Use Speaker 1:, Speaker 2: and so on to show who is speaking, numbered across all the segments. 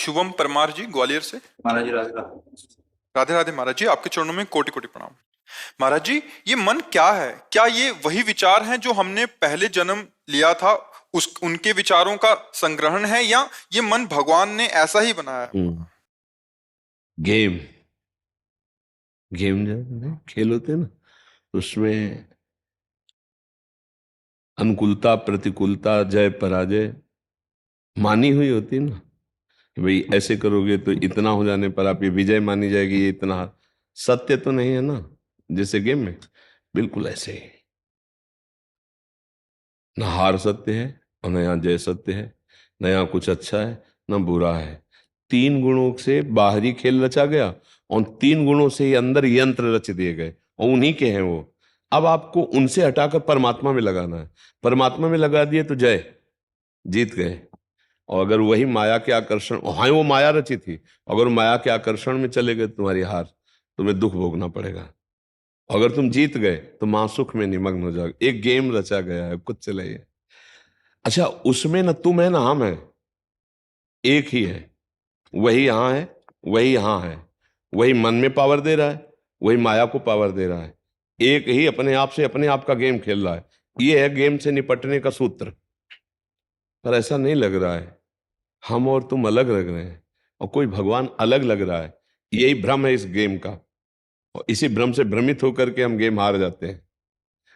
Speaker 1: शुभम परमार जी ग्वालियर से।
Speaker 2: महाराज जी राधे राधे।
Speaker 1: राधे राधे महाराज जी, आपके चरणों में कोटि कोटि प्रणाम। महाराज जी, ये मन क्या है? क्या ये वही विचार हैं जो हमने पहले जन्म लिया था, उस उनके विचारों का संग्रहण है, या ये मन भगवान ने ऐसा ही बनाया है?
Speaker 3: गेम गेम जो खेल होते हैं ना, उसमें अनुकूलता प्रतिकूलता जय पराजय मानी हुई होती है ना, कि भाई ऐसे करोगे तो इतना हो जाने पर आप ये विजय मानी जाएगी, ये इतना। सत्य तो नहीं है ना, जैसे गेम में बिल्कुल ऐसे ही न हार सत्य है और न यहाँ जय सत्य है, न यहाँ कुछ अच्छा है न बुरा है। तीन गुणों से बाहरी खेल रचा गया और तीन गुणों से ही अंदर यंत्र रच दिए गए और उन्हीं के हैं वो। अब आपको उनसे हटाकर परमात्मा में लगाना है। परमात्मा में लगा दिए तो जय, जीत गए। और अगर वही माया के आकर्षण, हाँ वो माया रची थी, अगर माया के आकर्षण में चले गए तुम्हारी हार, तुम्हें दुख भोगना पड़ेगा। अगर तुम जीत गए तो महासुख में निमग्न हो जाओगे। एक गेम रचा गया है, कुछ चलाइए। अच्छा, उसमें न तुम है न हम है, एक ही है। वही यहां है, वही यहां है, वही मन में पावर दे रहा है, वही माया को पावर दे रहा है। एक ही अपने आप से अपने आप का गेम खेल रहा है। ये है गेम से निपटने का सूत्र। पर ऐसा नहीं लग रहा है, हम और तुम अलग लग रहे हैं और कोई भगवान अलग लग रहा है। यही भ्रम है इस गेम का, और इसी भ्रम से भ्रमित होकर के हम गेम हार जाते हैं।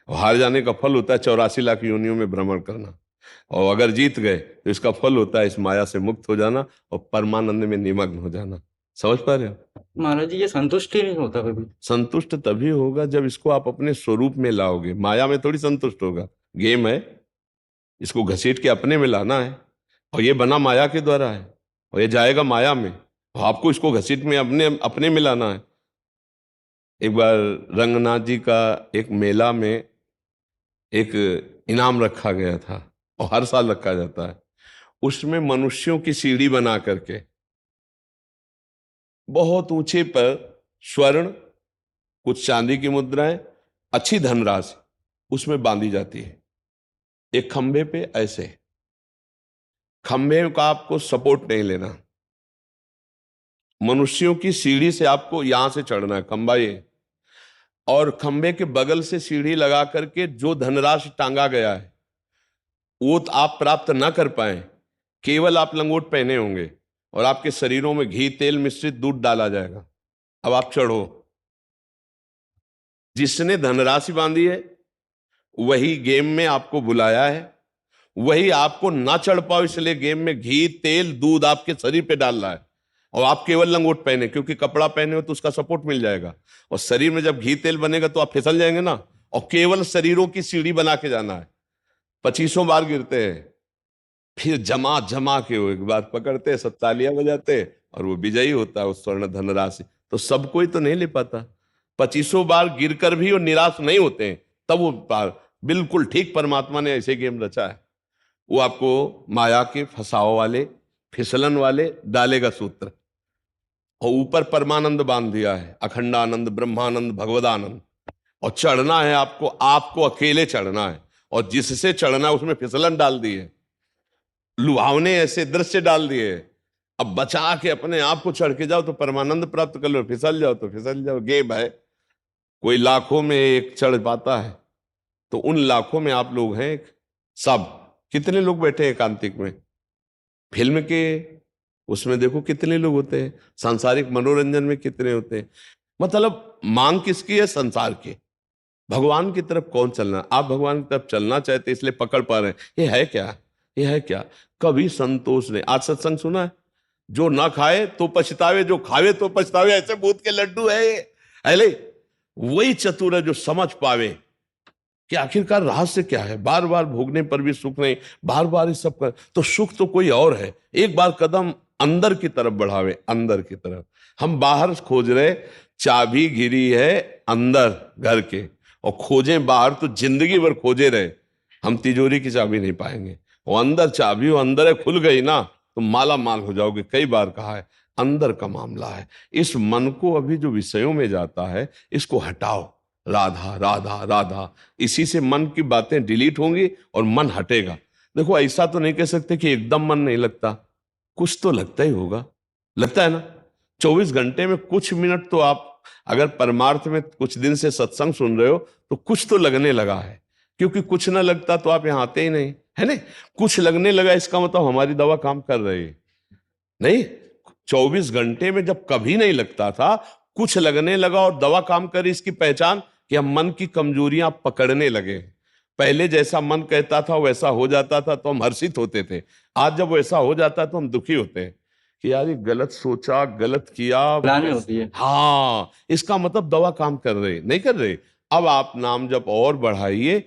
Speaker 3: और हार जाने का फल होता है 84 लाख योनियों में भ्रमण करना, और अगर जीत गए तो इसका फल होता है इस माया से मुक्त हो जाना और परमानंद में निमग्न हो जाना। समझ पा रहे हो?
Speaker 2: महाराज जी ये संतुष्ट ही नहीं होता कभी।
Speaker 3: संतुष्ट तभी होगा जब इसको आप अपने स्वरूप में लाओगे। माया में थोड़ी संतुष्ट होगा। गेम है, इसको घसीट के अपने में लाना है, और ये बना माया के द्वारा है और ये जाएगा माया में, और आपको इसको घसीट में अपने अपने में लाना है। एक बार रंगनाथ जी का एक मेला में एक इनाम रखा गया था, और हर साल रखा जाता है। उसमें मनुष्यों की सीढ़ी बना करके बहुत ऊंचे पर स्वर्ण, कुछ चांदी की मुद्राएं, अच्छी धनराशि उसमें बांधी जाती है। एक खंभे पे ऐसे, खंभे का आपको सपोर्ट नहीं लेना, मनुष्यों की सीढ़ी से आपको यहां से चढ़ना है, खंभा ये, और खंभे के बगल से सीढ़ी लगा करके जो धनराशि टांगा गया है वो आप प्राप्त ना कर पाए। केवल आप लंगोट पहने होंगे और आपके शरीरों में घी तेल मिश्रित दूध डाला जाएगा। अब आप चढ़ो। जिसने धनराशि बांधी है वही गेम में आपको बुलाया है, वही आपको ना चढ़ पाओ इसलिए गेम में घी तेल दूध आपके शरीर पे डाल रहा है, और आप केवल लंगोट पहने, क्योंकि कपड़ा पहने हो तो उसका सपोर्ट मिल जाएगा, और शरीर में जब घी तेल बनेगा तो आप फिसल जाएंगे ना। और केवल शरीरों की सीढ़ी बना के जाना है। 25 बार गिरते हैं, फिर जमा जमा के वो एक बार पकड़ते, सब तालियां बजाते, और वो विजयी होता है उस स्वर्ण धनराशि। तो सब कोई तो नहीं ले पाता। 25 बार गिरकर भी वो निराश नहीं होते हैं, तब वो बिल्कुल ठीक परमात्मा ने ऐसे गेम रचा है। वो आपको माया के फसाव वाले, फिसलन वाले डालेगा सूत्र, और ऊपर परमानंद बांध दिया है, अखंडानंद ब्रह्मानंद भगवदानंद। और चढ़ना है आपको, आपको अकेले चढ़ना है, और जिससे चढ़ना है उसमें फिसलन डाल दी है, लुभावने ऐसे दृश्य डाल दिए। अब बचा के अपने आप को चढ़ के जाओ तो परमानंद प्राप्त कर लो, फिसल जाओ तो फिसल जाओ। गेम है, कोई लाखों में एक चढ़ पाता है, तो उन लाखों में आप लोग हैं सब। कितने लोग बैठे हैं एकांतिक में? फिल्म के उसमें देखो कितने लोग होते हैं, सांसारिक मनोरंजन में कितने होते हैं। मतलब मांग किसकी है? संसार की। भगवान की तरफ कौन चलना? आप भगवान की तरफ चलना चाहते इसलिए पकड़ पा रहे हैं। ये है क्या? ये है क्या? कभी संतोष नहीं। आज सत्संग सुना है, जो ना खाए तो पछतावे, जो खावे तो पछतावे, ऐसे भूत के लड्डू है ये। अरे वही चतुर है जो समझ पावे कि आखिरकार रहस्य क्या है। बार बार भोगने पर भी सुख नहीं, बार बार इस सब कर, तो सुख तो कोई और है। एक बार कदम अंदर की तरफ बढ़ावे, अंदर की तरफ। हम बाहर खोज रहे, चाबी गिरी है अंदर घर के, और खोजें बाहर तो जिंदगी भर खोजे रहे, हम तिजोरी की चाबी नहीं पाएंगे। वो अंदर चाबी, वो अंदर है, खुल गई ना तो माला माल हो जाओगे। कई बार कहा है, अंदर का मामला है। इस मन को अभी जो विषयों में जाता है इसको हटाओ। राधा राधा राधा, इसी से मन की बातें डिलीट होंगी और मन हटेगा। देखो ऐसा तो नहीं कह सकते कि एकदम मन नहीं लगता, कुछ तो लगता ही होगा। लगता है ना? 24 घंटे में कुछ मिनट तो आप अगर परमार्थ में कुछ दिन से सत्संग सुन रहे हो तो कुछ तो लगने लगा है, क्योंकि कुछ ना लगता तो आप यहाँ आते ही नहीं, है ना? कुछ लगने लगा, इसका मतलब हमारी दवा काम कर रही है। नहीं, 24 घंटे में जब कभी नहीं लगता था, कुछ लगने लगा और दवा काम करी, इसकी पहचान कि हम मन की कमजोरियां पकड़ने लगे। पहले जैसा मन कहता था वैसा हो जाता था तो हम हर्षित होते थे, आज जब वैसा हो जाता है तो हम दुखी होते हैं कि यार ये गलत सोचा, गलत किया।
Speaker 2: ग्लानि होती है।
Speaker 3: हाँ, इसका मतलब दवा काम कर रहे नहीं कर रहे। अब आप नाम जप और बढ़ाइए,